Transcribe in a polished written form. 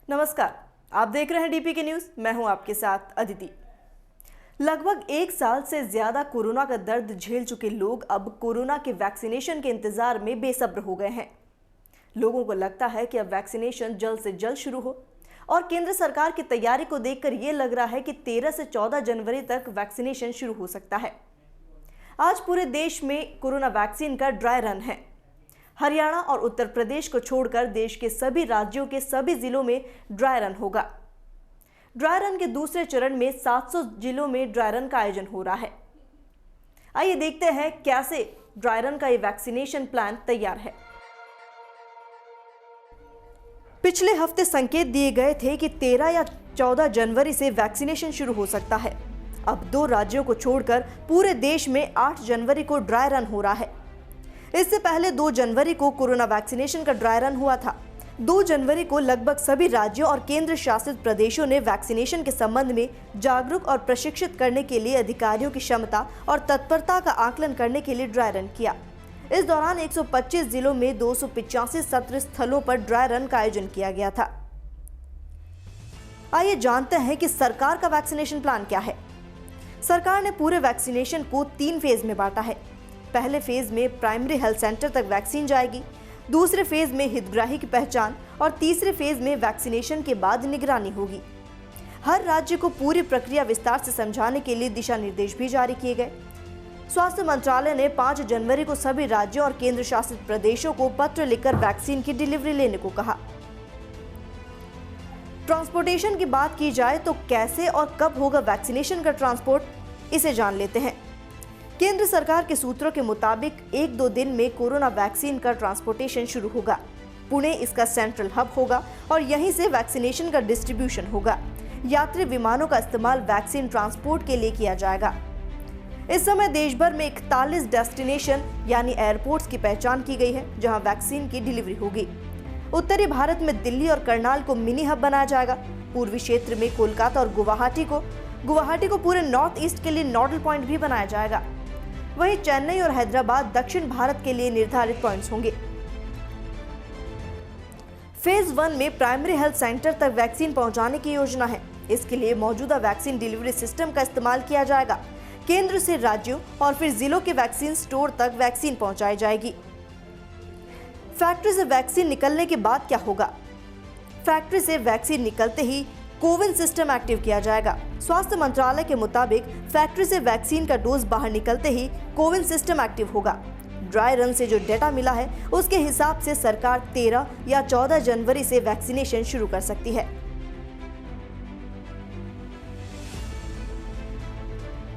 नमस्कार, आप देख रहे हैं डीपी के न्यूज। मैं हूं आपके साथ अदिति। लगभग 1 साल से ज्यादा कोरोना का दर्द झेल चुके लोग अब कोरोना के वैक्सीनेशन के इंतजार में बेसब्र हो गए हैं। लोगों को लगता है कि अब वैक्सीनेशन जल्द से जल्द शुरू हो और केंद्र सरकार की तैयारी को देखकर यह लग रहा है कि 13 से 14 जनवरी तक वैक्सीनेशन शुरू हो सकता है। आज पूरे देश में कोरोना वैक्सीन का ड्राई रन है। हरियाणा और उत्तर प्रदेश को छोड़कर देश के सभी राज्यों के सभी जिलों में ड्राई रन होगा। ड्राई रन के दूसरे चरण में 700 जिलों में ड्राई रन का आयोजन हो रहा है। आइए देखते हैं कैसे ड्राई रन का ये वैक्सीनेशन प्लान तैयार है। पिछले हफ्ते संकेत दिए गए थे कि 13 या 14 जनवरी से वैक्सीनेशन शुरू हो सकता है। अब 2 राज्यों को छोड़कर पूरे देश में 8 जनवरी को ड्राई रन हो रहा है। इससे पहले 2 जनवरी को कोरोना वैक्सीनेशन का ड्राई रन हुआ था। 2 जनवरी को लगभग सभी राज्यों और केंद्र शासित प्रदेशों ने वैक्सीनेशन के संबंध में जागरूक और प्रशिक्षित करने के लिए अधिकारियों की क्षमता और तत्परता का आकलन करने के लिए ड्राई रन किया। इस दौरान 125 जिलों में 285 सत्र स्थलों पर ड्राई रन का आयोजन किया गया था। आइए जानते हैं कि सरकार का वैक्सीनेशन प्लान क्या है। सरकार ने पूरे वैक्सीनेशन को 3 फेज में बांटा है। पहले फेज में प्राइमरी हेल्थ सेंटर तक वैक्सीन जाएगी, दूसरे फेज में हितग्राही की पहचान और तीसरे फेज में वैक्सीनेशन के बाद निगरानी होगी। हर राज्य को पूरी प्रक्रिया विस्तार से समझाने के लिए दिशा निर्देश भी जारी किए गए। स्वास्थ्य मंत्रालय ने 5 जनवरी को सभी राज्यों और केंद्र शासित प्रदेशों को पत्र लिखकर वैक्सीन की डिलीवरी लेने को कहा। ट्रांसपोर्टेशन की बात की जाए तो कैसे और कब होगा वैक्सीनेशन का ट्रांसपोर्ट, इसे जान लेते हैं। केंद्र सरकार के सूत्रों के मुताबिक 1-2 दिन में कोरोना वैक्सीन का ट्रांसपोर्टेशन शुरू होगा। पुणे इसका सेंट्रल हब होगा और यहीं से वैक्सीनेशन का डिस्ट्रीब्यूशन होगा। यात्री विमानों का इस्तेमाल वैक्सीन ट्रांसपोर्ट के लिए किया जाएगा। इस समय देश भर में 41 डेस्टिनेशन यानी एयरपोर्ट्स की पहचान की गई है, जहां वैक्सीन की डिलीवरी होगी। उत्तरी भारत में दिल्ली और करनाल को मिनी हब बनाया जाएगा। पूर्वी क्षेत्र में कोलकाता और गुवाहाटी को पूरे नॉर्थ ईस्ट के लिए नोडल पॉइंट भी बनाया जाएगा। वहीं चेन्नई और हैदराबाद दक्षिण भारत के लिए निर्धारित पॉइंट्स होंगे। फेज 1 में प्राइमरी हेल्थ सेंटर तक वैक्सीन पहुंचाने की योजना है। इसके लिए मौजूदा वैक्सीन डिलीवरी सिस्टम का इस्तेमाल किया जाएगा। केंद्र से राज्यों और फिर जिलों के वैक्सीन स्टोर तक वैक्सीन पहुंचाई जाएगी। फैक्ट्री से वैक्सीन निकलने के बाद क्या होगा? फैक्ट्री से वैक्सीन निकलते ही कोविन सिस्टम एक्टिव किया जाएगा। स्वास्थ्य मंत्रालय के मुताबिक फैक्ट्री से वैक्सीन का डोज बाहर निकलते ही कोविन सिस्टम एक्टिव होगा। ड्राई रन से जो डेटा मिला है उसके हिसाब से सरकार 13 या 14 जनवरी से वैक्सीनेशन शुरू कर सकती है।